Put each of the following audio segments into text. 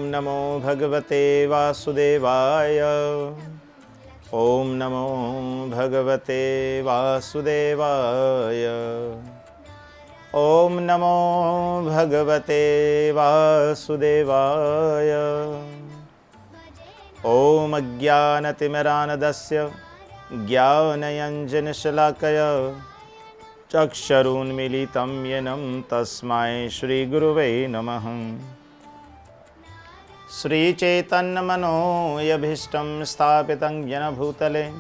नमो भगवते वासुदेवाय। ओम नमो भगवते वासुदेवाय। ओम नमो भगवते वासुदेवाय। ओम अज्ञानतिमिरान्धस्य ज्ञानञ्जनशलाकया चक्षुरुन्मीलितं येन तस्मै श्रीगुरुवे नमः। श्रीचैतन्यमनोभीष्टं स्थापितं येन भूतले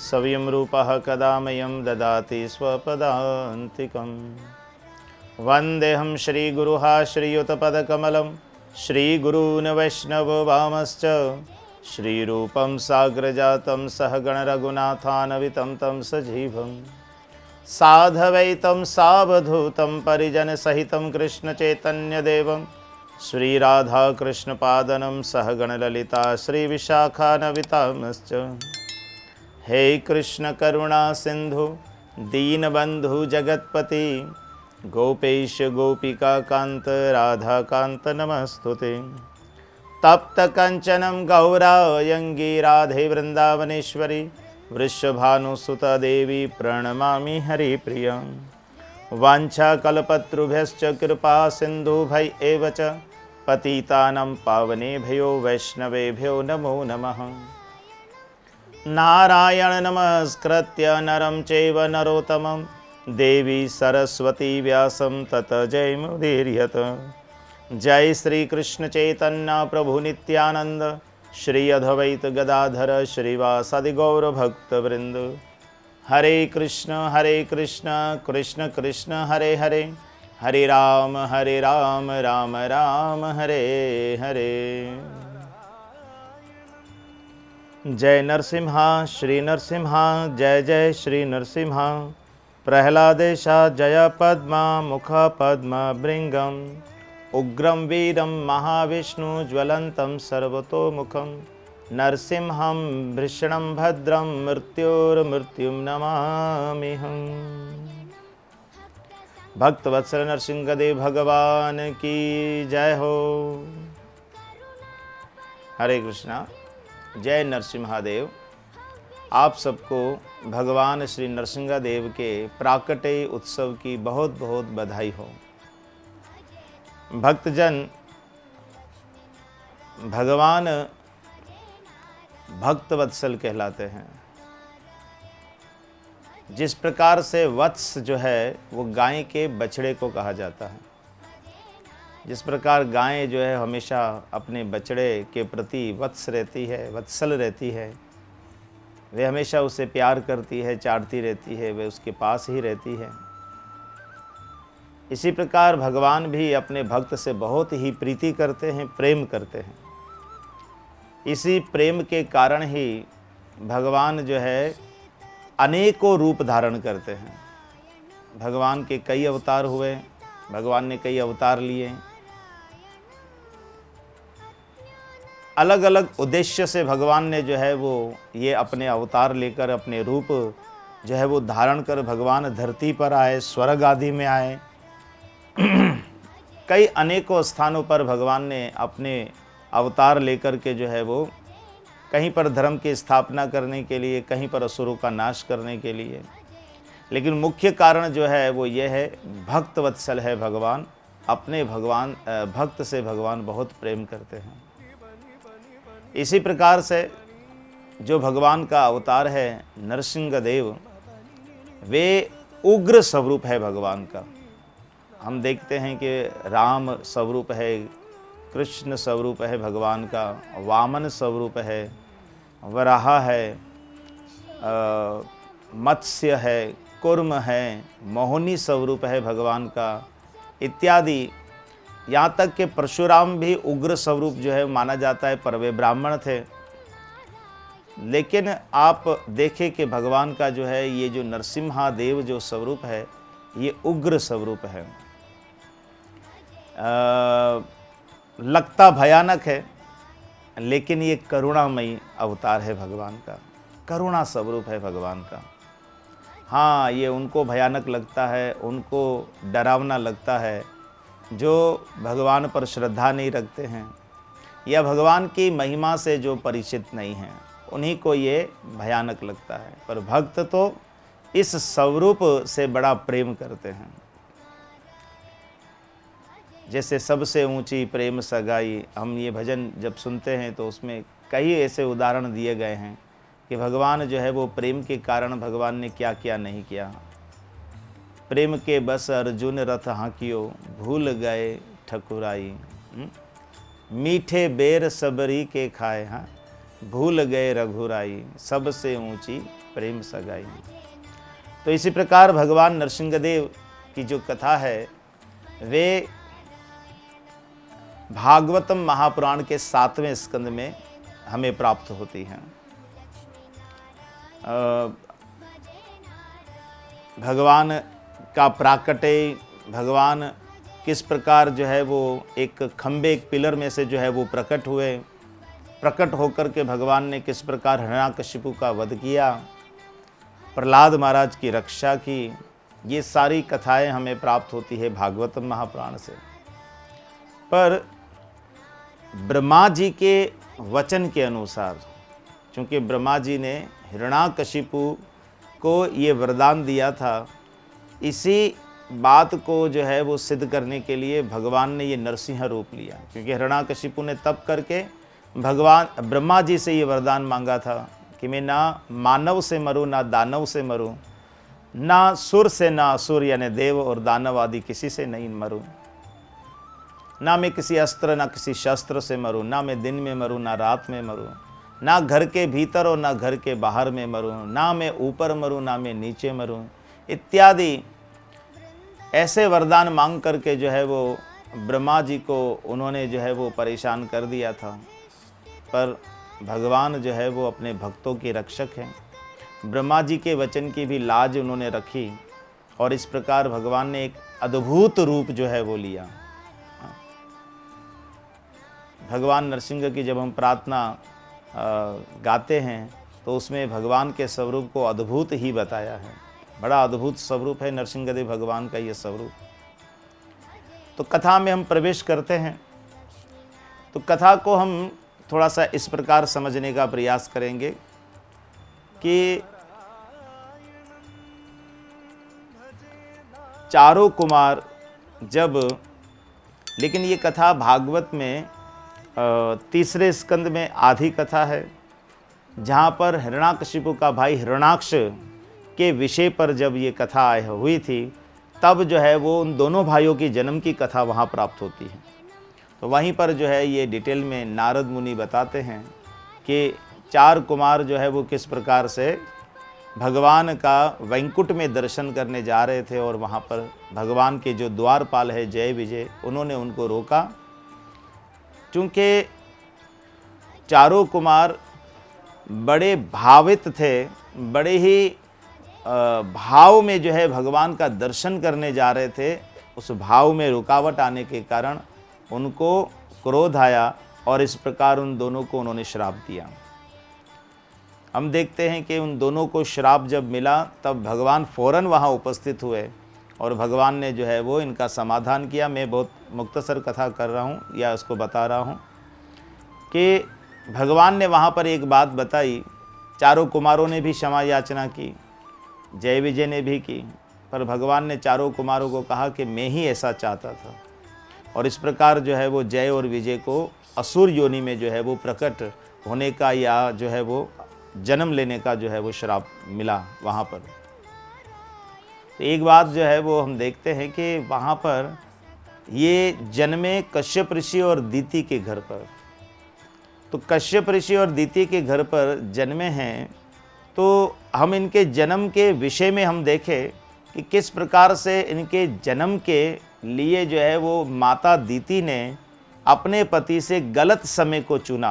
स्वयं रूपः कदा मह्यं ददाति स्वपदान्तिकम्। वन्देऽहं श्रीगुरुः श्रीयुतपदकमलं श्रीगुरून् वैष्णववांश्च श्रीरूपं साग्रजातं सहगणरघुनाथान्वितं तं सजीवं साधवैतं सावधूतं परिजनसहितं कृष्णचैतन्यदेवं श्रीराधाकृष्णपादनं सहगणललिता श्रीविशाखान्वितांश्च। हे कृष्ण करुणा सिंधु दीनबंधु जगत्पति गोपेश गोपिकाकान्त राधाकान्त नमस्तुते। तप्त कंचनं गौरांगी राधे वृंदावनेश्वरी वृषभानुसुता देवी प्रणमामि हरिप्रियं। वाञ्छाकल्पतरुभ्यश्च कृपा सिन्धुभ्य एव च पतितानां पावनेभ्यो वैष्णवेभ्यो नमो नमः। नारायण नमस्कृत्य नरं चैव नरोत्तमं देवी सरस्वती व्यासं ततो जयमुदीरयेत्। जय श्री कृष्ण चैतन्य प्रभु नित्यानंद श्री अद्वैत गदाधर श्रीवासादि गौर भक्त वृंद। हरे कृष्ण कृष्ण कृष्ण हरे हरे हरे राम राम राम हरे हरे। जय नरसिम्हा श्री नरसिम्हा जय जय श्री नरसिम्हा। प्रह्लादेशा जय पद्मा मुख पद्मा भृंगम उग्रं वीरं महाविष्णु ज्वलन्तं सर्वतोमुखं नरसिंहं भृषणं भद्रं मृत्युर्मृत्युं नमाम्यहम्। भक्तवत्सल नरसिंहदेव भगवान की जय हो। हरे कृष्णा। जय नरसिम्हादेव। आप सबको भगवान श्री नरसिंहदेव के प्राकट्य उत्सव की बहुत बहुत बधाई हो। भक्तजन, भगवान भक्तवत्सल कहलाते हैं। जिस प्रकार से वत्स जो है वो गाय के बछड़े को कहा जाता है, जिस प्रकार गाय जो है हमेशा अपने बछड़े के प्रति वत्स रहती है, वत्सल रहती है, वे हमेशा उसे प्यार करती है, चाटती रहती है, वे उसके पास ही रहती है। इसी प्रकार भगवान भी अपने भक्त से बहुत ही प्रीति करते हैं, प्रेम करते हैं। इसी प्रेम के कारण ही भगवान जो है अनेकों रूप धारण करते हैं। भगवान के कई अवतार हुए, भगवान ने कई अवतार लिए। अलग अलग उद्देश्य से भगवान ने जो है वो ये अपने अवतार लेकर, अपने रूप जो है वो धारण कर भगवान धरती पर आए, स्वर्ग आदि में आए। कई अनेकों स्थानों पर भगवान ने अपने अवतार लेकर के जो है वो कहीं पर धर्म की स्थापना करने के लिए, कहीं पर असुरों का नाश करने के लिए। लेकिन मुख्य कारण जो है वो ये है, भक्त वत्सल है भगवान। अपने भक्त से भगवान बहुत प्रेम करते हैं। इसी प्रकार से जो भगवान का अवतार है नरसिंहदेव, वे उग्र स्वरूप है भगवान का। हम देखते हैं कि राम स्वरूप है, कृष्ण स्वरूप है भगवान का, वामन स्वरूप है, वराह है, मत्स्य है, कुर्म है, मोहिनी स्वरूप है भगवान का इत्यादि। यहाँ तक कि परशुराम भी उग्र स्वरूप जो है माना जाता है, पर वे ब्राह्मण थे। लेकिन आप देखें कि भगवान का जो है ये जो नरसिम्हादेव जो स्वरूप है ये उग्र स्वरूप है। लगता भयानक है, लेकिन ये करुणामयी अवतार है भगवान का, करुणा स्वरूप है भगवान का। हाँ, ये उनको भयानक लगता है, उनको डरावना लगता है जो भगवान पर श्रद्धा नहीं रखते हैं, या भगवान की महिमा से जो परिचित नहीं हैं, उन्हीं को ये भयानक लगता है। पर भक्त तो इस स्वरूप से बड़ा प्रेम करते हैं। जैसे सबसे ऊंची प्रेम सगाई, हम ये भजन जब सुनते हैं तो उसमें कई ऐसे उदाहरण दिए गए हैं कि भगवान जो है वो प्रेम के कारण भगवान ने क्या क्या नहीं किया। प्रेम के बस अर्जुन रथ हाँकियो, भूल गए ठकुराई। मीठे बेर सबरी के खाए, हाँ भूल गए रघुराई, सबसे ऊंची प्रेम सगाई। तो इसी प्रकार भगवान नरसिंहदेव की जो कथा है वे भागवतम महापुराण के 7वें स्कंद में हमें प्राप्त होती हैं। भगवान का प्राकट्य, भगवान किस प्रकार जो है वो एक खंबे, एक पिलर में से जो है वो प्रकट हुए, प्रकट होकर के भगवान ने किस प्रकार हिरण्याकशिपु का वध किया, प्रहलाद महाराज की रक्षा की, ये सारी कथाएं हमें प्राप्त होती है भागवतम महापुराण से। पर ब्रह्मा जी के वचन के अनुसार, चूँकि ब्रह्मा जी ने हिरण्याकशिपु को ये वरदान दिया था, इसी बात को जो है वो सिद्ध करने के लिए भगवान ने ये नरसिंह रूप लिया। क्योंकि हिरण्याकशिपु ने तप करके भगवान ब्रह्मा जी से ये वरदान मांगा था कि मैं ना मानव से मरूं, ना दानव से मरूं, ना सुर से, ना असुर यानी देव और दानव आदि किसी से नहीं मरूं, ना मैं किसी अस्त्र ना किसी शस्त्र से मरूं, ना मैं दिन में मरूं ना रात में मरूं, ना घर के भीतर और ना घर के बाहर में मरूं, ना मैं ऊपर मरूं ना मैं नीचे मरूं, इत्यादि ऐसे वरदान मांग करके जो है वो ब्रह्मा जी को उन्होंने जो है वो परेशान कर दिया था। पर भगवान जो है वो अपने भक्तों के रक्षक हैं। ब्रह्मा जी के वचन की भी लाज उन्होंने रखी और इस प्रकार भगवान ने एक अद्भुत रूप जो है वो लिया। भगवान नरसिंह की जब हम प्रार्थना गाते हैं तो उसमें भगवान के स्वरूप को अद्भुत ही बताया है। बड़ा अद्भुत स्वरूप है नरसिंहदेव भगवान का ये स्वरूप। तो कथा में हम प्रवेश करते हैं। तो कथा को हम थोड़ा सा इस प्रकार समझने का प्रयास करेंगे कि चारों कुमार जब, लेकिन ये कथा भागवत में तीसरे स्कंद में आधी कथा है, जहाँ पर हिरण्याकशिपु का भाई हिरण्याक्ष के विषय पर जब ये कथा हुई थी, तब जो है वो उन दोनों भाइयों की जन्म की कथा वहाँ प्राप्त होती है। तो वहीं पर जो है ये डिटेल में नारद मुनि बताते हैं कि चार कुमार जो है वो किस प्रकार से भगवान का वैकुंठ में दर्शन करने जा रहे थे और वहाँ पर भगवान के जो द्वारपाल है जय विजय, उन्होंने उनको रोका। चूँकि चारों कुमार बड़े भावित थे, बड़े ही भाव में जो है भगवान का दर्शन करने जा रहे थे, उस भाव में रुकावट आने के कारण उनको क्रोध आया और इस प्रकार उन दोनों को उन्होंने श्राप दिया। हम देखते हैं कि उन दोनों को श्राप जब मिला तब भगवान फौरन वहाँ उपस्थित हुए और भगवान ने जो है वो इनका समाधान किया। मैं बहुत मुख्तसर कथा कर रहा हूँ या उसको बता रहा हूँ कि भगवान ने वहाँ पर एक बात बताई। चारों कुमारों ने भी क्षमा याचना की, जय विजय ने भी की, पर भगवान ने चारों कुमारों को कहा कि मैं ही ऐसा चाहता था। और इस प्रकार जो है वो जय और विजय को असुर योनि में जो है वो प्रकट होने का या जो है वो जन्म लेने का जो है वो श्राप मिला वहाँ पर। तो एक बात जो है वो हम देखते हैं कि वहाँ पर ये जन्मे कश्यप ऋषि और दीति के घर पर। तो कश्यप ऋषि और दीति के घर पर जन्मे हैं, तो हम इनके जन्म के विषय में हम देखें कि किस प्रकार से इनके जन्म के लिए जो है वो माता दीति ने अपने पति से गलत समय को चुना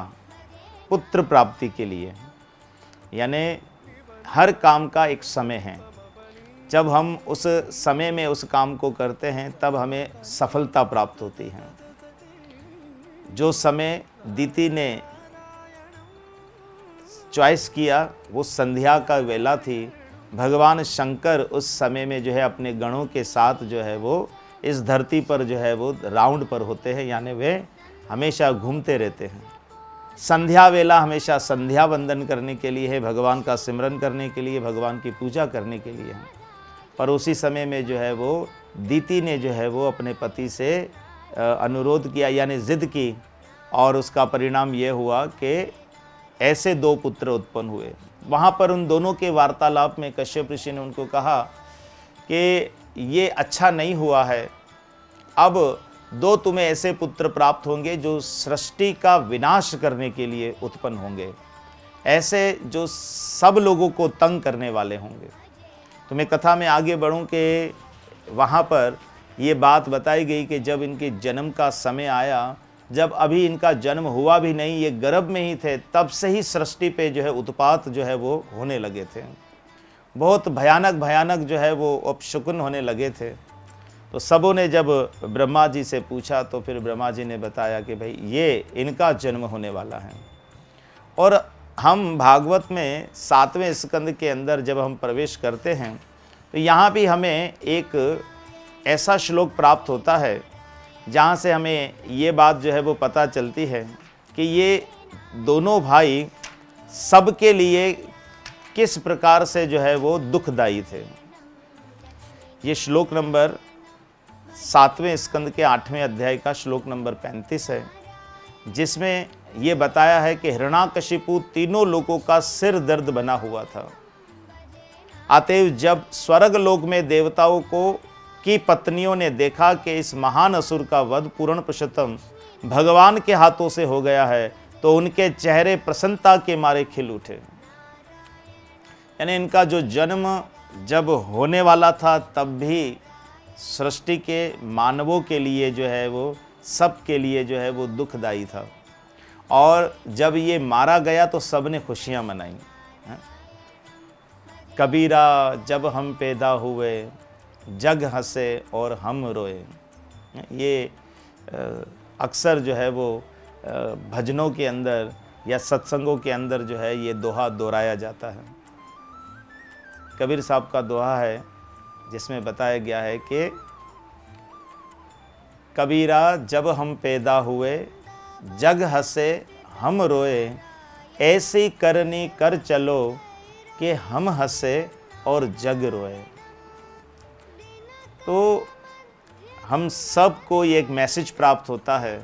पुत्र प्राप्ति के लिए। यानी हर काम का एक समय है, जब हम उस समय में उस काम को करते हैं तब हमें सफलता प्राप्त होती है। जो समय दीति ने चॉइस किया वो संध्या का वेला थी। भगवान शंकर उस समय में जो है अपने गणों के साथ जो है वो इस धरती पर जो है वो राउंड पर होते हैं, यानी वे हमेशा घूमते रहते हैं। संध्या वेला हमेशा संध्या वंदन करने के लिए है, भगवान का सिमरन करने के लिए, भगवान की पूजा करने के लिए है। पर उसी समय में जो है वो दीति ने जो है वो अपने पति से अनुरोध किया, यानी जिद की, और उसका परिणाम ये हुआ कि ऐसे 2 पुत्र उत्पन्न हुए। वहाँ पर उन दोनों के वार्तालाप में कश्यप ऋषि ने उनको कहा कि ये अच्छा नहीं हुआ है, अब 2 तुम्हें ऐसे पुत्र प्राप्त होंगे जो सृष्टि का विनाश करने के लिए उत्पन्न होंगे, ऐसे जो सब लोगों को तंग करने वाले होंगे। तो मैं कथा में आगे बढ़ूं कि वहाँ पर ये बात बताई गई कि जब इनके जन्म का समय आया, जब अभी इनका जन्म हुआ भी नहीं, ये गर्भ में ही थे, तब से ही सृष्टि पे जो है उत्पात जो है वो होने लगे थे। बहुत भयानक भयानक जो है वो अपशकुन होने लगे थे। तो सबों ने जब ब्रह्मा जी से पूछा तो फिर ब्रह्मा जी ने बताया कि भाई ये इनका जन्म होने वाला है। और हम भागवत में 7वें स्कंद के अंदर जब हम प्रवेश करते हैं तो यहाँ भी हमें एक ऐसा श्लोक प्राप्त होता है जहाँ से हमें ये बात जो है वो पता चलती है कि ये दोनों भाई सबके लिए किस प्रकार से जो है वो दुखदाई थे। ये श्लोक नंबर 7वें स्कंद के 8वें अध्याय का श्लोक नंबर 35 है, जिसमें ये बताया है कि हिरण्याकशिपु तीनों लोगों का सिर दर्द बना हुआ था। अतएव जब स्वर्ग लोक में देवताओं को की पत्नियों ने देखा कि इस महान असुर का वध पूर्ण पुरुषोत्तम भगवान के हाथों से हो गया है, तो उनके चेहरे प्रसन्नता के मारे खिल उठे। यानी इनका जो जन्म जब होने वाला था तब भी सृष्टि के मानवों के लिए जो है वो सब के लिए जो है वो दुखदाई था, और जब ये मारा गया तो सब ने खुशियाँ मनाई। कबीरा जब हम पैदा हुए, जग हंसे और हम रोए। ये अक्सर जो है वो भजनों के अंदर या सत्संगों के अंदर जो है ये दोहा दोहराया जाता है। कबीर साहब का दोहा है जिसमें बताया गया है कि कबीरा जब हम पैदा हुए, जग हंसे हम रोए, ऐसी करनी कर चलो कि हम हंसे और जग रोए। तो हम सब को एक मैसेज प्राप्त होता है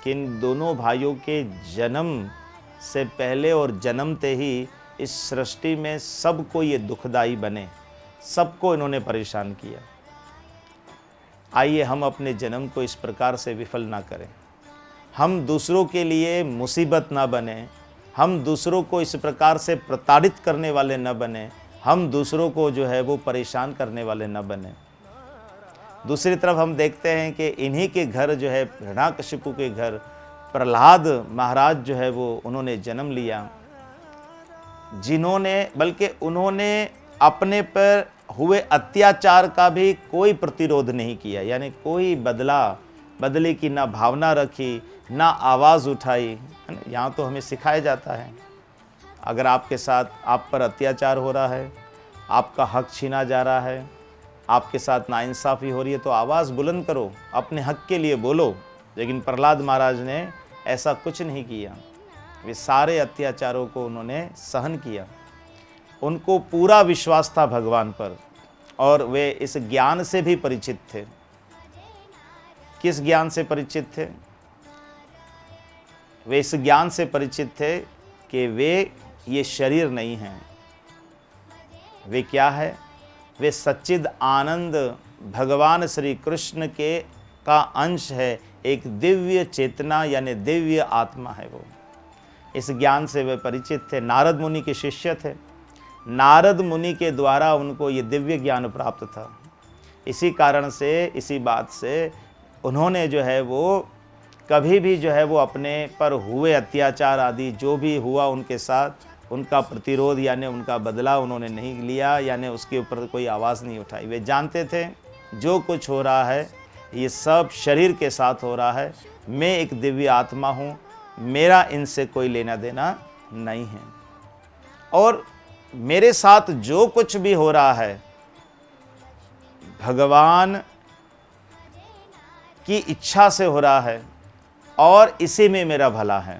कि इन दोनों भाइयों के जन्म से पहले और जन्मते ही इस सृष्टि में सबको ये दुखदाई बने, सबको इन्होंने परेशान किया। आइए हम अपने जन्म को इस प्रकार से विफल ना करें, हम दूसरों के लिए मुसीबत ना बने, हम दूसरों को इस प्रकार से प्रताड़ित करने वाले न बने, हम दूसरों को जो है वो परेशान करने वाले न बने। दूसरी तरफ हम देखते हैं कि इन्हीं के घर जो है हिरण्याकशिपु के घर प्रहलाद महाराज जो है वो उन्होंने जन्म लिया, जिन्होंने बल्कि उन्होंने अपने पर हुए अत्याचार का भी कोई प्रतिरोध नहीं किया, यानी कोई बदले की ना भावना रखी, ना आवाज़ उठाई। यहाँ तो हमें सिखाया जाता है अगर आपके साथ आप पर अत्याचार हो रहा है, आपका हक छीना जा रहा है, आपके साथ नाइंसाफ़ी हो रही है, तो आवाज़ बुलंद करो, अपने हक के लिए बोलो। लेकिन प्रहलाद महाराज ने ऐसा कुछ नहीं किया, वे सारे अत्याचारों को उन्होंने सहन किया। उनको पूरा विश्वास था भगवान पर, और वे इस ज्ञान से भी परिचित थे। किस ज्ञान से परिचित थे? वे इस ज्ञान से परिचित थे कि वे ये शरीर नहीं हैं। वे क्या है? वे सच्चिद आनंद भगवान श्री कृष्ण के का अंश है, एक दिव्य चेतना यानी दिव्य आत्मा है वो। इस ज्ञान से वे परिचित थे। नारद मुनि के शिष्य थे, नारद मुनि के द्वारा उनको ये दिव्य ज्ञान प्राप्त था। इसी कारण से, इसी बात से उन्होंने जो है वो कभी भी जो है वो अपने पर हुए अत्याचार आदि जो भी हुआ उनके साथ, उनका प्रतिरोध यानी उनका बदला उन्होंने नहीं लिया, यानी उसके ऊपर कोई आवाज़ नहीं उठाई। वे जानते थे जो कुछ हो रहा है ये सब शरीर के साथ हो रहा है, मैं एक दिव्य आत्मा हूँ, मेरा इनसे कोई लेना देना नहीं है, और मेरे साथ जो कुछ भी हो रहा है भगवान की इच्छा से हो रहा है, और इसी में मेरा भला है,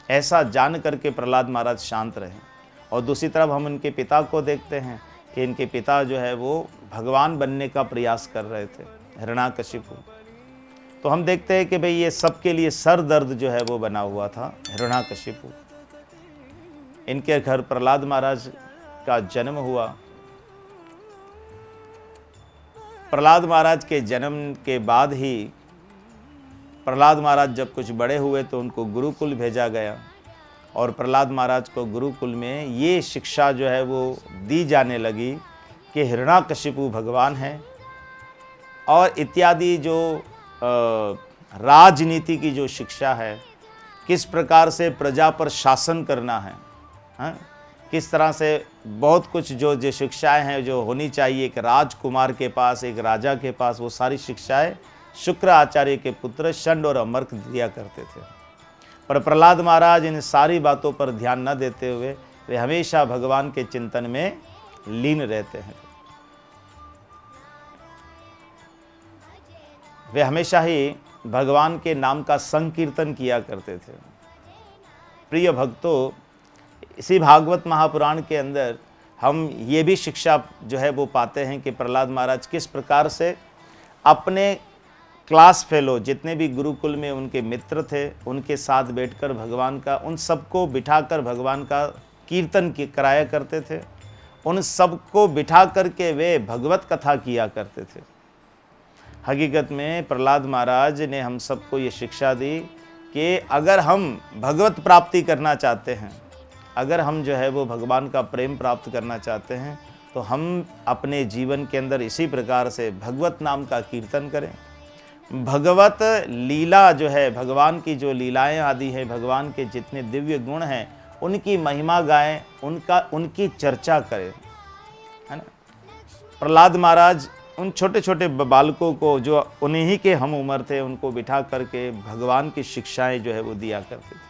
ऐसा जान करके प्रहलाद महाराज शांत रहे। और दूसरी तरफ हम उनके पिता को देखते हैं कि इनके पिता जो है वो भगवान बनने का प्रयास कर रहे थे, हिरण्याकशिपु। तो हम देखते हैं कि भाई ये सबके लिए सर दर्द जो है वो बना हुआ था, हिरण्याकशिपु। इनके घर प्रहलाद महाराज का जन्म हुआ। प्रहलाद महाराज के जन्म के बाद ही प्रहलाद महाराज जब कुछ बड़े हुए तो उनको गुरुकुल भेजा गया, और प्रहलाद महाराज को गुरुकुल में ये शिक्षा जो है वो दी जाने लगी कि हिरण्याकशिपु भगवान है, और इत्यादि जो राजनीति की जो शिक्षा है, किस प्रकार से प्रजा पर शासन करना है, हाँ? किस तरह से बहुत कुछ जो शिक्षाएं हैं जो होनी चाहिए एक राजकुमार के पास, एक राजा के पास, वो सारी शिक्षाएं शुक्र आचार्य के पुत्र षंड और अमर्क दिया करते थे। पर प्रहलाद महाराज इन सारी बातों पर ध्यान न देते हुए वे हमेशा भगवान के चिंतन में लीन रहते हैं। वे हमेशा ही भगवान के नाम का संकीर्तन किया करते थे। प्रिय भक्तों, इसी भागवत महापुराण के अंदर हम ये भी शिक्षा जो है वो पाते हैं कि प्रहलाद महाराज किस प्रकार से अपने क्लास फेलो जितने भी गुरुकुल में उनके मित्र थे उनके साथ बैठकर भगवान का, उन सबको बिठाकर भगवान का कीर्तन कराया करते थे। उन सबको बिठा करके वे भगवत कथा किया करते थे। हकीकत में प्रहलाद महाराज ने हम सबको ये शिक्षा दी कि अगर हम भगवत प्राप्ति करना चाहते हैं, अगर हम जो है वो भगवान का प्रेम प्राप्त करना चाहते हैं, तो हम अपने जीवन के अंदर इसी प्रकार से भगवत नाम का कीर्तन करें। भगवत लीला जो है, भगवान की जो लीलाएं आदि हैं, भगवान के जितने दिव्य गुण हैं उनकी महिमा गाएं, उनकी चर्चा करें, है ना। प्रहलाद महाराज उन छोटे छोटे बालकों को जो उन्हीं के हम उम्र थे उनको बिठा करके भगवान की शिक्षाएं जो है वो दिया करते थे।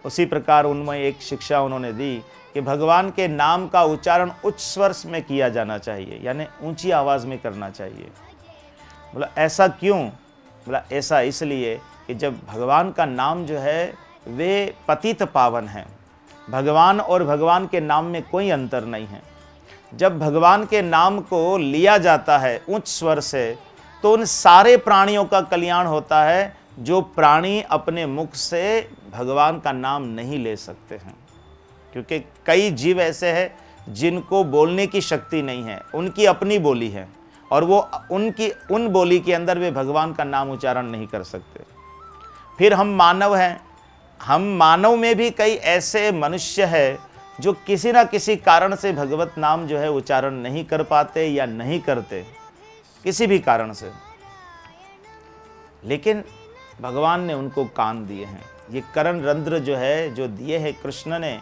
उसी प्रकार उनमें एक शिक्षा उन्होंने दी कि भगवान के नाम का उच्चारण उच्च स्वर में किया जाना चाहिए, यानी ऊंची आवाज़ में करना चाहिए। बोला ऐसा क्यों? बोला ऐसा इसलिए कि जब भगवान का नाम जो है वे पतित पावन है, भगवान और भगवान के नाम में कोई अंतर नहीं है। जब भगवान के नाम को लिया जाता है उच्च स्वर से तो उन सारे प्राणियों का कल्याण होता है जो प्राणी अपने मुख से भगवान का नाम नहीं ले सकते हैं। क्योंकि कई जीव ऐसे हैं जिनको बोलने की शक्ति नहीं है, उनकी अपनी बोली है और वो उन बोली के अंदर वे भगवान का नाम उच्चारण नहीं कर सकते। फिर हम मानव हैं, हम मानव में भी कई ऐसे मनुष्य हैं जो किसी ना किसी कारण से भगवत नाम जो है उच्चारण नहीं कर पाते या नहीं करते, किसी भी कारण से। लेकिन भगवान ने उनको कान दिए हैं, ये करण रंध्र जो है जो दिए हैं कृष्ण ने।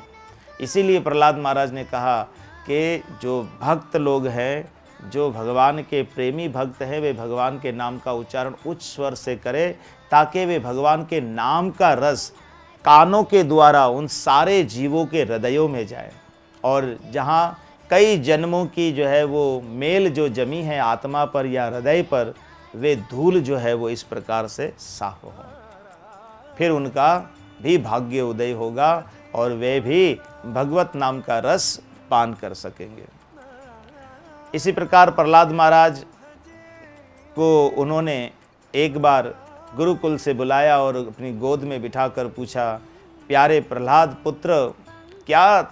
इसीलिए प्रहलाद महाराज ने कहा कि जो भक्त लोग हैं, जो भगवान के प्रेमी भक्त हैं, वे भगवान के नाम का उच्चारण उच्च स्वर से करें ताकि वे भगवान के नाम का रस कानों के द्वारा उन सारे जीवों के हृदयों में जाए, और जहाँ कई जन्मों की जो है वो मेल जो जमी है आत्मा पर या हृदय पर, वे धूल जो है वो इस प्रकार से साफ हो, फिर उनका भी भाग्य उदय होगा और वे भी भगवत नाम का रस पान कर सकेंगे। इसी प्रकार प्रहलाद महाराज को उन्होंने एक बार गुरुकुल से बुलाया और अपनी गोद में बिठाकर पूछा, प्यारे प्रहलाद पुत्र, क्या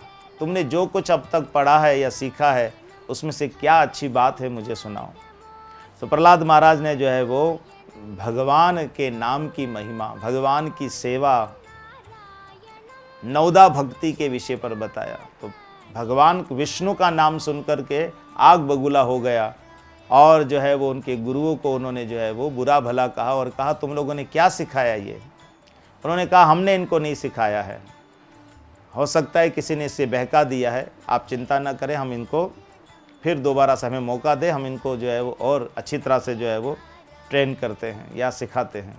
तुमने जो कुछ अब तक पढ़ा है या सीखा है उसमें से क्या अच्छी बात है मुझे सुनाओ। तो प्रहलाद महाराज ने जो है वो भगवान के नाम की महिमा, भगवान की सेवा, नवदा भक्ति के विषय पर बताया। तो भगवान विष्णु का नाम सुनकर के आग बगुला हो गया और जो है वो उनके गुरुओं को उन्होंने जो है वो बुरा भला कहा और कहा तुम लोगों ने क्या सिखाया ये। उन्होंने कहा हमने इनको नहीं सिखाया है, हो सकता है किसी ने इसे बहका दिया है, आप चिंता ना करें, हम इनको फिर दोबारा से हमें मौका दे, हम इनको जो है वो और अच्छी तरह से जो है वो ट्रेन करते हैं या सिखाते हैं।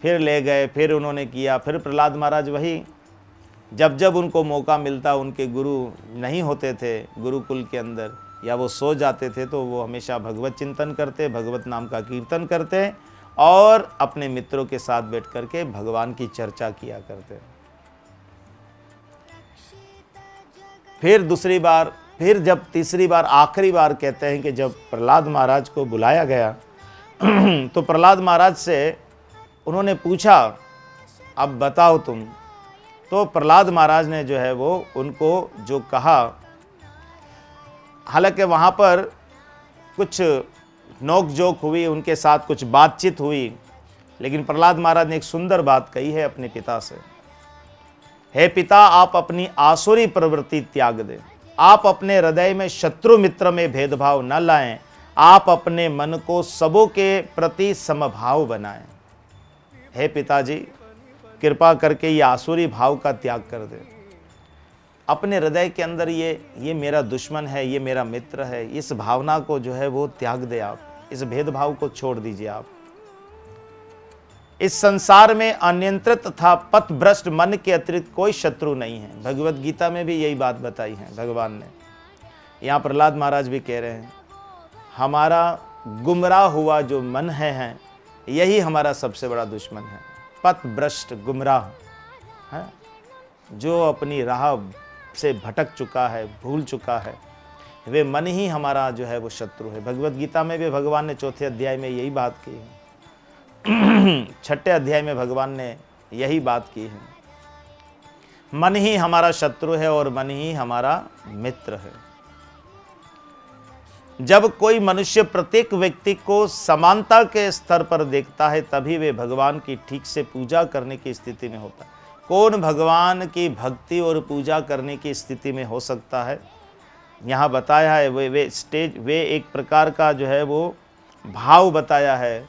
फिर ले गए, फिर उन्होंने किया। फिर प्रहलाद महाराज वही जब जब उनको मौका मिलता, उनके गुरु नहीं होते थे गुरुकुल के अंदर या वो सो जाते थे, तो वो हमेशा भगवत चिंतन करते, भगवत नाम का कीर्तन करते और अपने मित्रों के साथ बैठ करके भगवान की चर्चा किया करते। फिर दूसरी बार, फिर जब तीसरी बार आखिरी बार कहते हैं कि जब प्रहलाद महाराज को बुलाया गया तो प्रहलाद महाराज से उन्होंने पूछा, अब बताओ तुम। तो प्रहलाद महाराज ने जो है वो उनको जो कहा, हालांकि वहाँ पर कुछ नोक जोक हुई, उनके साथ कुछ बातचीत हुई, लेकिन प्रहलाद महाराज ने एक सुंदर बात कही है अपने पिता से। हे पिता, आप अपनी आसुरी प्रवृत्ति त्याग दें, आप अपने हृदय में शत्रु मित्र में भेदभाव न लाएं, आप अपने मन को सबों के प्रति समभाव बनाएं। हे पिताजी, कृपा करके ये आसुरी भाव का त्याग कर दें। अपने हृदय के अंदर ये मेरा दुश्मन है, ये मेरा मित्र है, इस भावना को जो है वो त्याग दे आप, इस भेदभाव को छोड़ दीजिए आप। इस संसार में अनियंत्रित तथा पथभ्रष्ट मन के अतिरिक्त कोई शत्रु नहीं है। भगवत गीता में भी यही बात बताई है भगवान ने। यहाँ प्रहलाद महाराज भी कह रहे हैं, हमारा गुमराह हुआ जो मन है यही हमारा सबसे बड़ा दुश्मन है। पथभ्रष्ट, गुमराह है, जो अपनी राह से भटक चुका है, भूल चुका है, वे मन ही हमारा जो है वो शत्रु है। भगवत गीता में भी भगवान ने 4थे अध्याय में यही बात की है। 6ठे अध्याय में भगवान ने यही बात की है, मन ही हमारा शत्रु है और मन ही हमारा मित्र है। जब कोई मनुष्य प्रत्येक व्यक्ति को समानता के स्तर पर देखता है, तभी वे भगवान की ठीक से पूजा करने की स्थिति में होता है। कौन भगवान की भक्ति और पूजा करने की स्थिति में हो सकता है? यहाँ बताया है, वे एक प्रकार का जो है वो भाव बताया है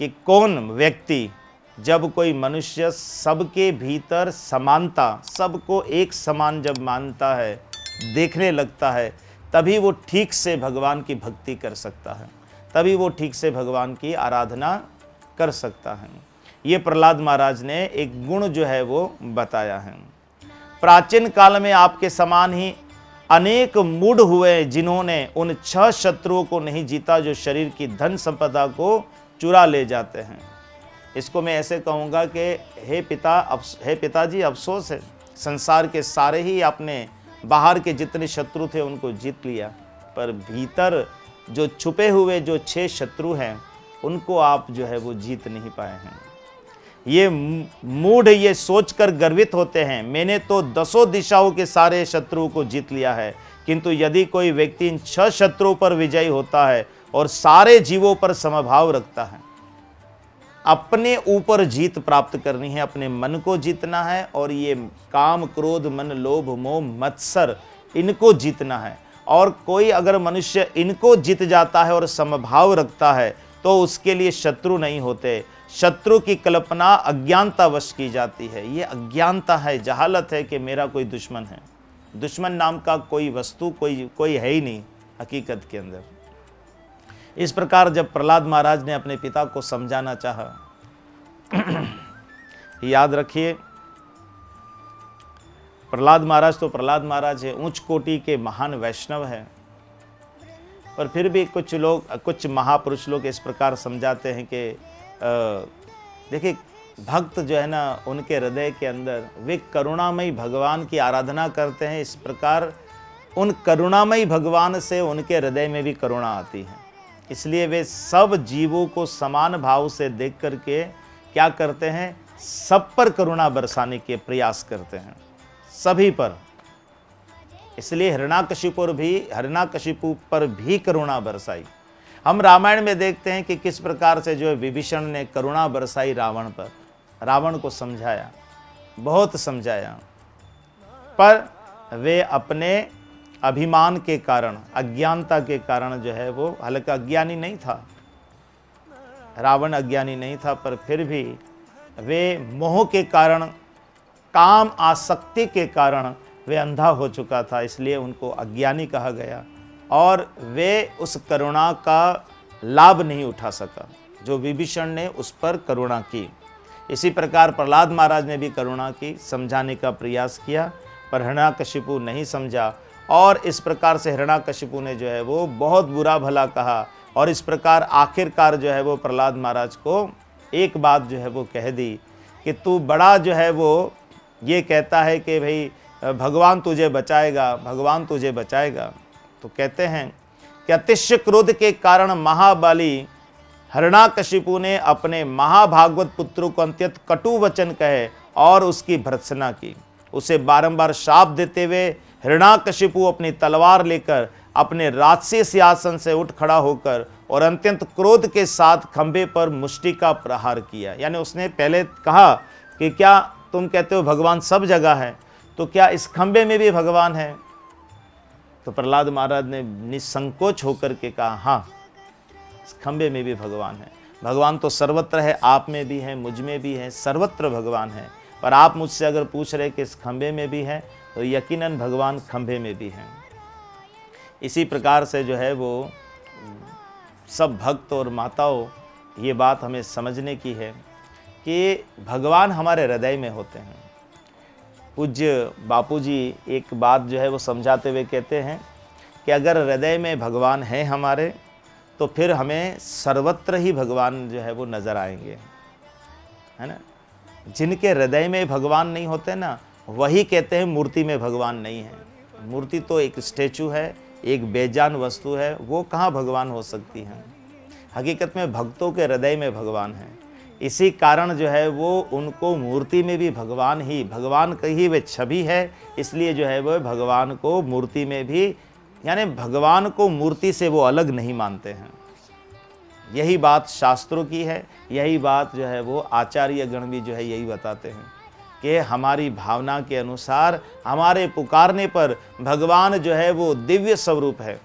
कि कौन व्यक्ति, जब कोई मनुष्य सबके भीतर समानता, सबको एक समान जब मानता है, देखने लगता है, तभी वो ठीक से भगवान की भक्ति कर सकता है, तभी वो ठीक से भगवान की आराधना कर सकता है। ये प्रहलाद महाराज ने एक गुण जो है वो बताया है। प्राचीन काल में आपके समान ही अनेक मूढ़ हुए, जिन्होंने उन 6 शत्रुओं को नहीं जीता जो शरीर की धन संपदा को चुरा ले जाते हैं। इसको मैं ऐसे कहूँगा कि हे पिताजी, अफसोस है, संसार के सारे ही आपने बाहर के जितने शत्रु थे उनको जीत लिया, पर भीतर जो छुपे हुए जो 6 शत्रु हैं उनको आप जो है वो जीत नहीं पाए हैं। ये मूढ़ ये सोचकर गर्वित होते हैं, मैंने तो 10 दिशाओं के सारे शत्रुओं को जीत लिया है। किंतु यदि कोई व्यक्ति इन 6 शत्रुओं पर विजयी होता है और सारे जीवों पर समभाव रखता है, अपने ऊपर जीत प्राप्त करनी है, अपने मन को जीतना है, और ये काम, क्रोध, मन, लोभ, मोह, मत्सर, इनको जीतना है। और कोई अगर मनुष्य इनको जीत जाता है और समभाव रखता है तो उसके लिए शत्रु नहीं होते। शत्रु की कल्पना अज्ञानतावश की जाती है। ये अज्ञानता है, जहालत है कि मेरा कोई दुश्मन है। दुश्मन नाम का कोई वस्तु कोई है ही नहीं हकीकत के अंदर। इस प्रकार जब प्रहलाद महाराज ने अपने पिता को समझाना चाहा, याद रखिए, प्रहलाद महाराज तो प्रहलाद महाराज है, उच्च कोटि के महान वैष्णव हैं, पर फिर भी कुछ महापुरुष लोग इस प्रकार समझाते हैं कि देखिए, भक्त जो है ना, उनके हृदय के अंदर वे करुणामयी भगवान की आराधना करते हैं। इस प्रकार उन करुणामयी भगवान से उनके हृदय में भी करुणा आती है, इसलिए वे सब जीवों को समान भाव से देख करके क्या करते हैं, सब पर करुणा बरसाने के प्रयास करते हैं, सभी पर। इसलिए हिरण्याकशिपु पर भी करुणा बरसाई। हम रामायण में देखते हैं कि किस प्रकार से जो है विभीषण ने करुणा बरसाई रावण पर, रावण को समझाया, बहुत समझाया, पर वे अपने अभिमान के कारण, अज्ञानता के कारण जो है वो, हालांकि अज्ञानी नहीं था, रावण अज्ञानी नहीं था, पर फिर भी वे मोह के कारण, काम आसक्ति के कारण वे अंधा हो चुका था, इसलिए उनको अज्ञानी कहा गया और वे उस करुणा का लाभ नहीं उठा सका जो विभीषण ने उस पर करुणा की। इसी प्रकार प्रहलाद महाराज ने भी करुणा की, समझाने का प्रयास किया, पर हिरण्याकशिपु नहीं समझा और इस प्रकार से हिरण्याकशिपु ने जो है वो बहुत बुरा भला कहा और इस प्रकार आखिरकार जो है वो प्रहलाद महाराज को एक बात जो है वो कह दी कि तू बड़ा जो है वो ये कहता है कि भाई भगवान तुझे बचाएगा, भगवान तुझे बचाएगा। तो कहते हैं कि अतिशय क्रोध के कारण महाबली हिरण्याकशिपु ने अपने महाभागवत पुत्र को अत्यंत कटु वचन कहे और उसकी भर्त्सना की। उसे बारंबार शाप देते हुए हिरण्याकशिपु अपनी तलवार लेकर अपने राजसी सिंहासन से उठ खड़ा होकर और अत्यंत क्रोध के साथ खंभे पर मुष्टि का प्रहार किया। यानी उसने पहले कहा कि क्या तुम कहते हो भगवान सब जगह है, तो क्या इस खंभे में भी भगवान है? तो प्रहलाद महाराज ने निसंकोच होकर के कहा हाँ, इस खंभे में भी भगवान है। भगवान तो सर्वत्र है, आप में भी है, मुझ में भी है, सर्वत्र भगवान है। पर आप मुझसे अगर पूछ रहे कि इस खंभे में भी है, तो यकीनन भगवान खंभे में भी हैं। इसी प्रकार से जो है वो सब भक्त और माताओं, ये बात हमें समझने की है कि भगवान हमारे हृदय में होते हैं। पूज्य बापूजी एक बात जो है वो समझाते हुए कहते हैं कि अगर हृदय में भगवान है हमारे, तो फिर हमें सर्वत्र ही भगवान जो है वो नज़र आएंगे, है ना। जिनके हृदय में भगवान नहीं होते ना, वही कहते हैं मूर्ति में भगवान नहीं है। मूर्ति तो एक स्टैचू है, एक बेजान वस्तु है, वो कहाँ भगवान हो सकती है। हकीकत में भक्तों के हृदय में भगवान है। इसी कारण जो है वो उनको मूर्ति में भी भगवान की ही वे छवि है, इसलिए जो है वो भगवान को मूर्ति में भी, यानी भगवान को मूर्ति से वो अलग नहीं मानते हैं। यही बात शास्त्रों की है, यही बात जो है वो आचार्य गण भी जो है यही बताते हैं कि हमारी भावना के अनुसार हमारे पुकारने पर भगवान जो है वो दिव्य स्वरूप है।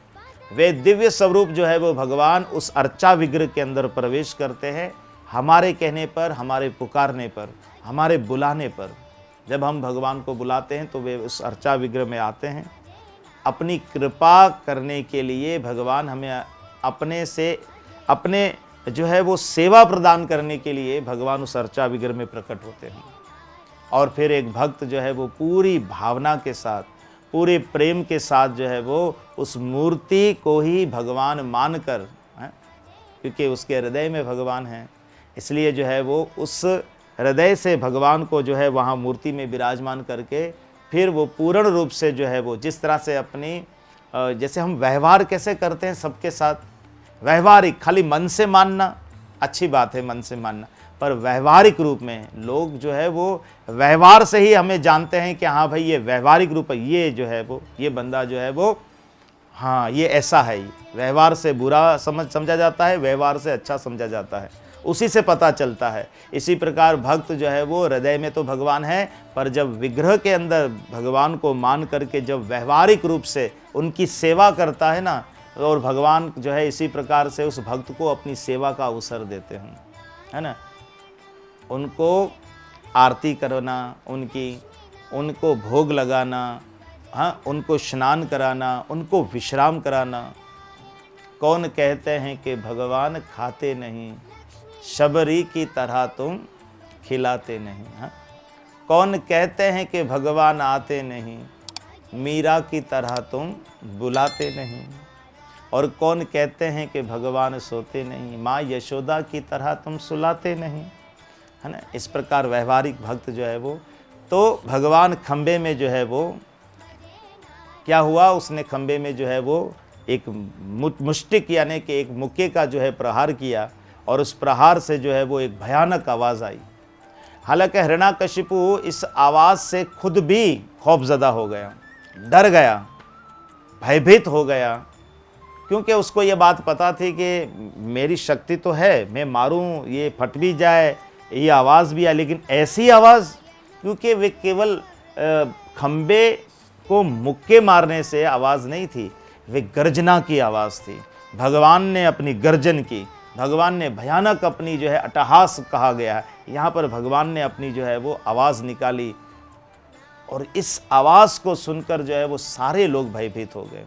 वे दिव्य स्वरूप जो है वो भगवान उस अर्चा विग्रह के अंदर प्रवेश करते हैं, हमारे कहने पर, हमारे पुकारने पर, हमारे बुलाने पर। जब हम भगवान को बुलाते हैं तो वे उस अर्चा विग्रह में आते हैं। अपनी कृपा करने के लिए भगवान हमें अपने जो है वो सेवा प्रदान करने के लिए भगवान उस अर्चा विग्रह में प्रकट होते हैं। और फिर एक भक्त जो है वो पूरी भावना के साथ, पूरे प्रेम के साथ जो है वो उस मूर्ति को ही भगवान मानकर, क्योंकि उसके हृदय में भगवान है, इसलिए जो है वो उस हृदय से भगवान को जो है वहाँ मूर्ति में विराजमान करके फिर वो पूर्ण रूप से जो है वो जिस तरह से अपनी, जैसे हम व्यवहार कैसे करते हैं सबके साथ, व्यवहारिक, खाली मन से मानना अच्छी बात है, मन से मानना, पर व्यवहारिक रूप में लोग जो है वो व्यवहार से ही हमें जानते हैं कि हाँ भाई ये व्यवहारिक रूप है, ये जो है वो ये बंदा जो है वो हाँ ये ऐसा है। व्यवहार से बुरा समझा जाता है, व्यवहार से अच्छा समझा जाता है, उसी से पता चलता है। इसी प्रकार भक्त जो है वो हृदय में तो भगवान है, पर जब विग्रह के अंदर भगवान को मान करके जब व्यवहारिक रूप से उनकी सेवा करता है ना, और भगवान जो है इसी प्रकार से उस भक्त को अपनी सेवा का अवसर देते हैं, है ना। उनको आरती करना, उनको भोग लगाना, हाँ, उनको स्नान कराना, उनको विश्राम कराना। कौन कहते हैं कि भगवान खाते नहीं, शबरी की तरह तुम खिलाते नहीं। हाँ, कौन कहते हैं कि भगवान आते नहीं, मीरा की तरह तुम बुलाते नहीं। और कौन कहते हैं कि भगवान सोते नहीं, माँ यशोदा की तरह तुम सुलाते नहीं, है ना। इस प्रकार व्यवहारिक भक्त जो है वो, तो भगवान खंबे में जो है वो क्या हुआ, उसने खंबे में जो है वो एक मुष्टिक यानी कि एक मुक्के का जो है प्रहार किया, और उस प्रहार से जो है वो एक भयानक आवाज़ आई। हालांकि हिरण्याकशिपु इस आवाज़ से खुद भी खौफजदा हो गया, डर गया, भयभीत हो गया, क्योंकि उसको ये बात पता थी कि मेरी शक्ति तो है, मैं मारूं, ये फट भी जाए, ये आवाज़ भी आए, लेकिन ऐसी आवाज़, क्योंकि वे केवल खंबे को मुक्के मारने से आवाज़ नहीं थी, वे गर्जना की आवाज़ थी। भगवान ने अपनी गर्जन की, भगवान ने भयानक अपनी जो है अट्टहास कहा गया है, यहाँ पर भगवान ने अपनी जो है वो आवाज़ निकाली, और इस आवाज़ को सुनकर जो है वो सारे लोग भयभीत हो गए।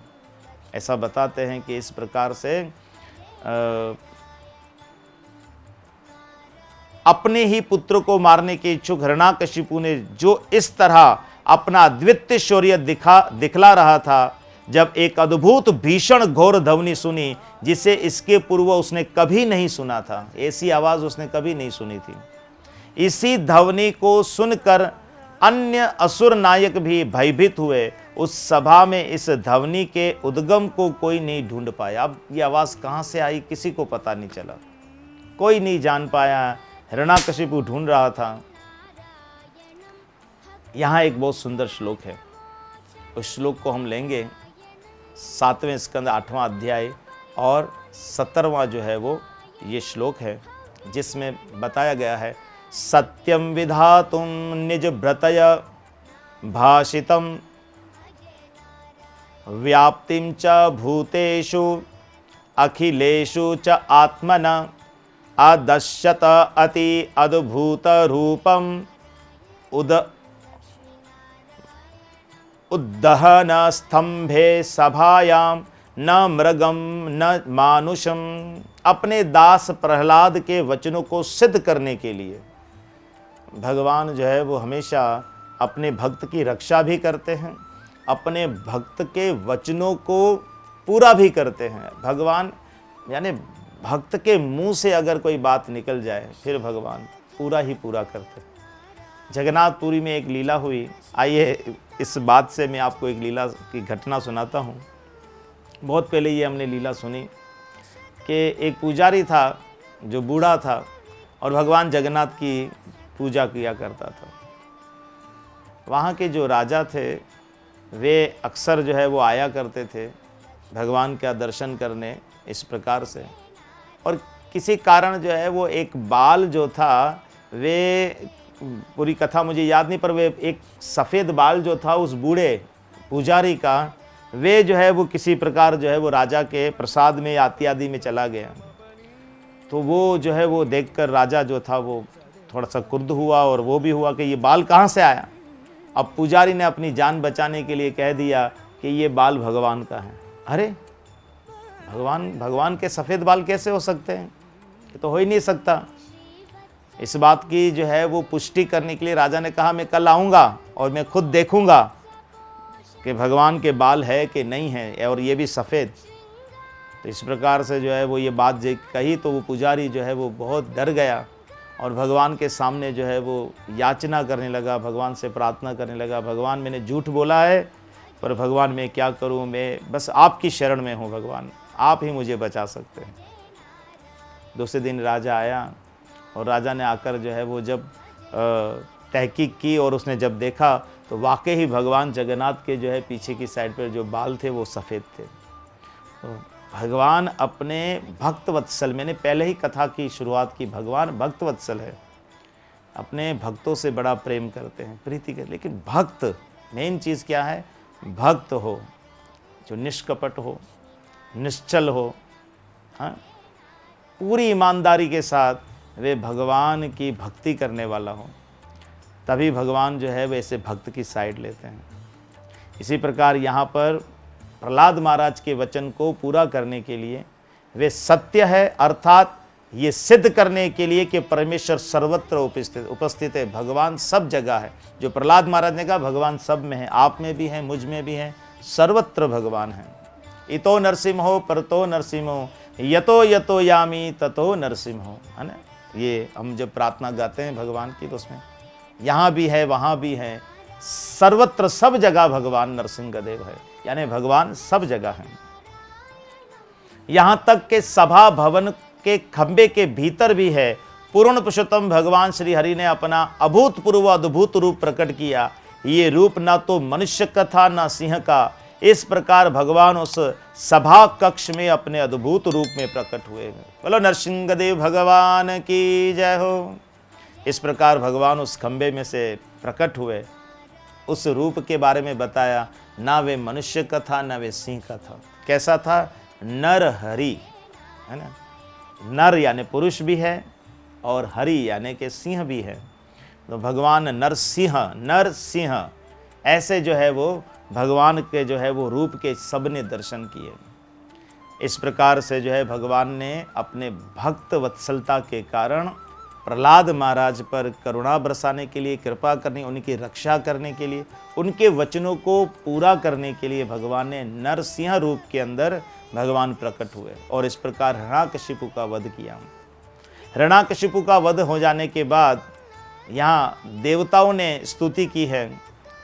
ऐसा बताते हैं कि इस प्रकार से अपने ही पुत्र को मारने के इच्छुक हिरण्याकशिपु ने जो इस तरह अपना द्वितीय शौर्य दिखला रहा था, जब एक अद्भुत भीषण घोर ध्वनि सुनी जिसे इसके पूर्व उसने कभी नहीं सुना था। ऐसी आवाज उसने कभी नहीं सुनी थी। इसी ध्वनि को सुनकर अन्य असुर नायक भी भयभीत हुए। उस सभा में इस ध्वनि के उद्गम को कोई नहीं ढूंढ पाया। अब ये आवाज कहाँ से आई किसी को पता नहीं चला, कोई नहीं जान पाया। हिरण्याकशिपु ढूंढ रहा था। यहाँ एक बहुत सुंदर श्लोक है, उस श्लोक को हम लेंगे 7वें स्कंद 8वां अध्याय और 17वां जो है वो ये श्लोक है, जिसमें बताया गया है सत्यम विधातुम निज भ्रतय भाषितम व्याप्तिम च भूतेषु अखिलेषु च आत्मना अदश्यत अति अद्भुत रूपम उद्दहन स्तंभे सभायाम न मृगम न मानुषम। अपने दास प्रहलाद के वचनों को सिद्ध करने के लिए भगवान जो है वो हमेशा अपने भक्त की रक्षा भी करते हैं, अपने भक्त के वचनों को पूरा भी करते हैं। भगवान यानी भक्त के मुंह से अगर कोई बात निकल जाए फिर भगवान पूरा ही पूरा करते हैं। जगन्नाथपुरी में एक लीला हुई, आइए इस बात से मैं आपको एक लीला की घटना सुनाता हूँ। बहुत पहले ये हमने लीला सुनी कि एक पुजारी था जो बूढ़ा था और भगवान जगन्नाथ की पूजा किया करता था। वहाँ के जो राजा थे वे अक्सर जो है वो आया करते थे भगवान का दर्शन करने इस प्रकार से, और किसी कारण जो है वो एक बाल जो था, वे पूरी कथा मुझे याद नहीं पर वे एक सफ़ेद बाल जो था उस बूढ़े पुजारी का, वे जो है वो किसी प्रकार जो है वो राजा के प्रसाद में इत्यादि में चला गया। तो वो जो है वो देखकर राजा जो था वो थोड़ा सा क्रुद्ध हुआ और वो भी हुआ कि ये बाल कहाँ से आया। अब पुजारी ने अपनी जान बचाने के लिए कह दिया कि ये बाल भगवान का है। अरे भगवान के सफ़ेद बाल कैसे हो सकते हैं, ये तो हो ही नहीं सकता। इस बात की जो है वो पुष्टि करने के लिए राजा ने कहा मैं कल आऊँगा और मैं खुद देखूँगा कि भगवान के बाल है कि नहीं है, और ये भी सफ़ेद। तो इस प्रकार से जो है वो ये बात कही तो वो पुजारी जो है वो बहुत डर गया और भगवान के सामने जो है वो याचना करने लगा, भगवान से प्रार्थना करने लगा, भगवान मैंने झूठ बोला है पर भगवान मैं क्या करूं, मैं बस आपकी शरण में हूं, भगवान आप ही मुझे बचा सकते हैं। दूसरे दिन राजा आया और राजा ने आकर जो है वो जब तहकीक की और उसने जब देखा तो वाकई ही भगवान जगन्नाथ के जो है पीछे की साइड पर जो बाल थे वो सफ़ेद थे। तो भगवान अपने भक्त वत्सल, मैंने पहले ही कथा की शुरुआत की, भगवान भक्त वत्सल है, अपने भक्तों से बड़ा प्रेम करते हैं, प्रीति करते। लेकिन भक्त मेन चीज़ क्या है, भक्त हो जो निष्कपट हो, निश्चल हो, हाँ, पूरी ईमानदारी के साथ वे भगवान की भक्ति करने वाला हो, तभी भगवान जो है वैसे भक्त की साइड लेते हैं। इसी प्रकार यहाँ पर प्रहलाद महाराज के वचन को पूरा करने के लिए वे सत्य है, अर्थात ये सिद्ध करने के लिए कि परमेश्वर सर्वत्र उपस्थित है, भगवान सब जगह है। जो प्रहलाद महाराज ने कहा भगवान सब में है, आप में भी है, मुझ में भी है, सर्वत्र भगवान है। इतो नरसिम्हो परतो नरसिम्हो यतो यतो यामी ततो नरसिम्हो, है ना। ये हम जब प्रार्थना गाते हैं भगवान की तो उसमें यहाँ भी है वहाँ भी है, सर्वत्र सब जगह भगवान नरसिंहदेव है, यानी भगवान सब जगह है। यहाँ तक के सभा भवन के खंबे के भीतर भी है। पूर्ण पुरुषोत्तम भगवान श्री हरि ने अपना अभूतपूर्व अद्भुत रूप प्रकट किया। ये रूप ना तो मनुष्य का था ना सिंह का। इस प्रकार भगवान उस सभा कक्ष में अपने अद्भुत रूप में प्रकट हुए। बोलो नरसिंहदेव भगवान की जय हो। इस प्रकार भगवान उस खंबे में से प्रकट हुए। उस रूप के बारे में बताया, ना वे मनुष्य का था ना वे सिंह का था। कैसा था? नर हरि, है ना। नर यानी पुरुष भी है और हरि यानी कि सिंह भी है। तो भगवान नर सिंह ऐसे जो है वो भगवान के जो है वो रूप के सबने दर्शन किए। इस प्रकार से जो है भगवान ने अपने भक्त वत्सलता के कारण प्रहलाद महाराज पर करुणा बरसाने के लिए, कृपा करने, उनकी रक्षा करने के लिए, उनके वचनों को पूरा करने के लिए भगवान ने नरसिंह रूप के अंदर भगवान प्रकट हुए और इस प्रकार हिरण्याकशिपु का वध किया। हिरण्याकशिपु का वध हो जाने के बाद यहाँ देवताओं ने स्तुति की है,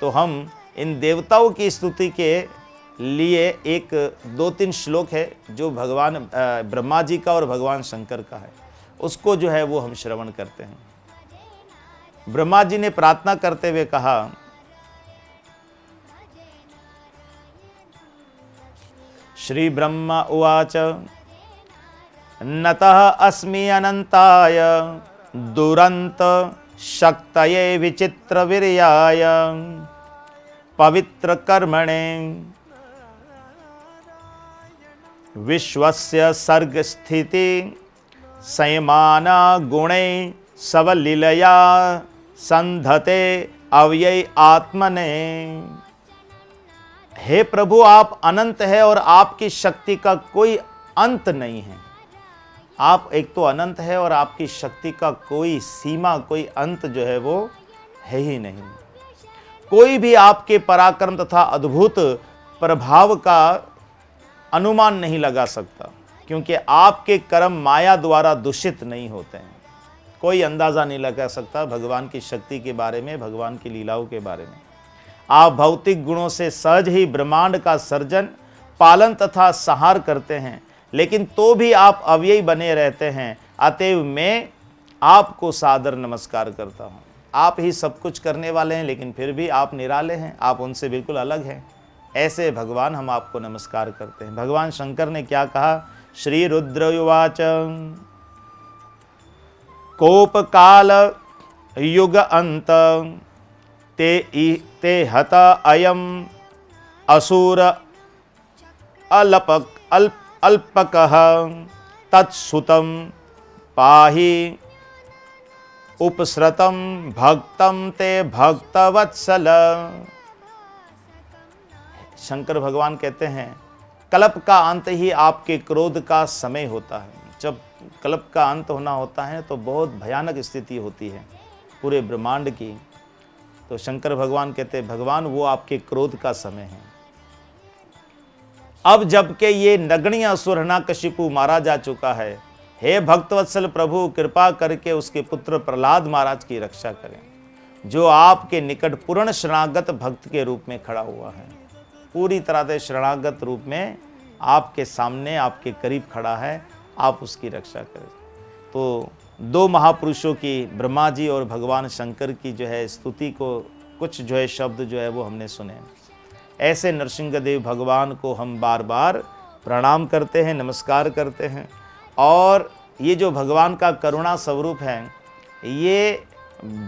तो हम इन देवताओं की स्तुति के लिए एक 2-3 श्लोक है जो भगवान ब्रह्मा जी का और भगवान शंकर का है, उसको जो है वो हम श्रवण करते हैं। ब्रह्मा जी ने प्रार्थना करते हुए कहा, श्री ब्रह्मा उवाच नतः अस्मि अनंताय दुरंत शक्तये विचित्र वीर्याय पवित्र कर्मणे विश्वस्य सर्ग स्थिति संयमाना गुणे सवलीलया संधते अव्यय आत्मने। हे प्रभु, आप अनंत है और आपकी शक्ति का कोई अंत नहीं है। आप एक तो अनंत है और आपकी शक्ति का कोई सीमा, कोई अंत जो है वो है ही नहीं। कोई भी आपके पराक्रम तथा अद्भुत प्रभाव का अनुमान नहीं लगा सकता, क्योंकि आपके कर्म माया द्वारा दूषित नहीं होते हैं। कोई अंदाजा नहीं लगा सकता भगवान की शक्ति के बारे में, भगवान की लीलाओं के बारे में। आप भौतिक गुणों से सहज ही ब्रह्मांड का सर्जन, पालन तथा संहार करते हैं, लेकिन तो भी आप अव्ययी बने रहते हैं। अतएव मैं आपको सादर नमस्कार करता हूँ। आप ही सब कुछ करने वाले हैं, लेकिन फिर भी आप निराले हैं, आप उनसे बिल्कुल अलग हैं। ऐसे भगवान हम आपको नमस्कार करते हैं। भगवान शंकर ने क्या कहा? श्री रुद्रयुवाच कोप काल युग अंत ते हत अयम असुर अल्पकः तत्सुतं पाहि उपसृतं भक्तं ते भक्तवत्सल। शंकर भगवान कहते हैं कल्प का अंत ही आपके क्रोध का समय होता है। जब कल्प का अंत होना होता है तो बहुत भयानक स्थिति होती है पूरे ब्रह्मांड की। तो शंकर भगवान कहते हैं भगवान वो आपके क्रोध का समय है। अब जबकि ये नगण्य असुर हिरण्याकशिपु मारा जा चुका है, हे भक्तवत्सल प्रभु कृपा करके उसके पुत्र प्रहलाद महाराज की रक्षा करें, जो आपके निकट पूर्ण शरणागत भक्त के रूप में खड़ा हुआ है। पूरी तरह से शरणागत रूप में आपके सामने, आपके करीब खड़ा है, आप उसकी रक्षा करें। तो दो महापुरुषों की, ब्रह्मा जी और भगवान शंकर की जो है स्तुति को कुछ जो है शब्द जो है वो हमने सुने। ऐसे नरसिंहदेव भगवान को हम बार बार प्रणाम करते हैं, नमस्कार करते हैं। और ये जो भगवान का करुणा स्वरूप है, ये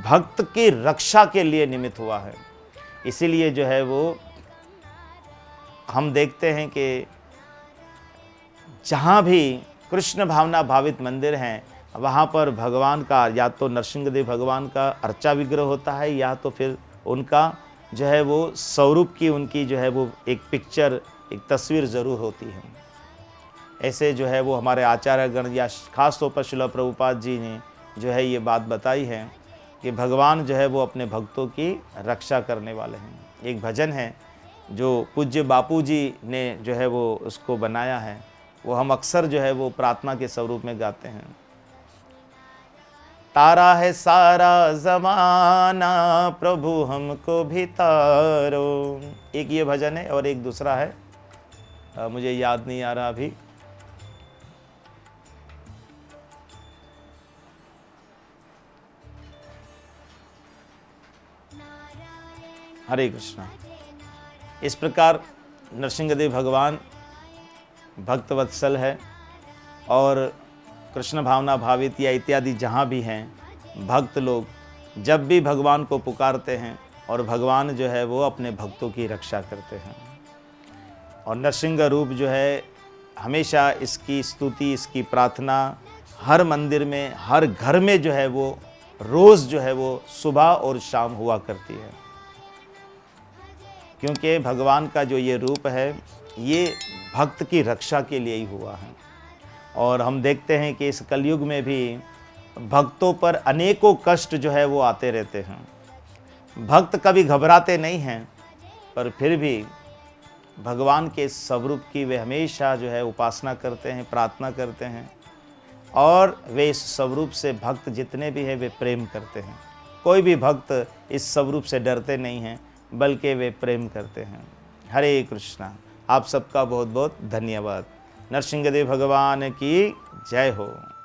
भक्त की रक्षा के लिए निमित्त हुआ है। इसीलिए जो है वो हम देखते हैं कि जहाँ भी कृष्ण भावना भावित मंदिर हैं, वहाँ पर भगवान का या तो नरसिंहदेव भगवान का अर्चा विग्रह होता है, या तो फिर उनका जो है वो स्वरूप की, उनकी जो है वो एक पिक्चर, एक तस्वीर ज़रूर होती है। ऐसे जो है वो हमारे आचार्यगण या खास तौर पर श्रील प्रभुपाद जी ने जो है ये बात बताई है कि भगवान जो है वो अपने भक्तों की रक्षा करने वाले हैं। एक भजन है जो पूज्य बापू जी ने जो है वो उसको बनाया है, वो हम अक्सर जो है वो प्रार्थना के स्वरूप में गाते हैं। तारा है सारा ज़माना प्रभु हमको भी तारो। एक ये भजन है और एक दूसरा है, मुझे याद नहीं आ रहा अभी। हरे कृष्णा। इस प्रकार नरसिंहदेव भगवान भक्त वत्सल है और कृष्ण भावना भावित या इत्यादि जहाँ भी हैं भक्त लोग, जब भी भगवान को पुकारते हैं और भगवान जो है वो अपने भक्तों की रक्षा करते हैं। और नरसिंह रूप जो है हमेशा इसकी स्तुति, इसकी प्रार्थना हर मंदिर में, हर घर में जो है वो रोज़ जो है वो सुबह और शाम हुआ करती है, क्योंकि भगवान का जो ये रूप है ये भक्त की रक्षा के लिए ही हुआ है। और हम देखते हैं कि इस कलयुग में भी भक्तों पर अनेकों कष्ट जो है वो आते रहते हैं। भक्त कभी घबराते नहीं हैं, पर फिर भी भगवान के स्वरूप की वे हमेशा जो है उपासना करते हैं, प्रार्थना करते हैं, और वे इस स्वरूप से भक्त जितने भी हैं वे प्रेम करते हैं। कोई भी भक्त इस स्वरूप से डरते नहीं हैं, बल्कि वे प्रेम करते हैं। हरे कृष्णा। आप सबका बहुत बहुत धन्यवाद। नरसिंहदेव भगवान की जय हो।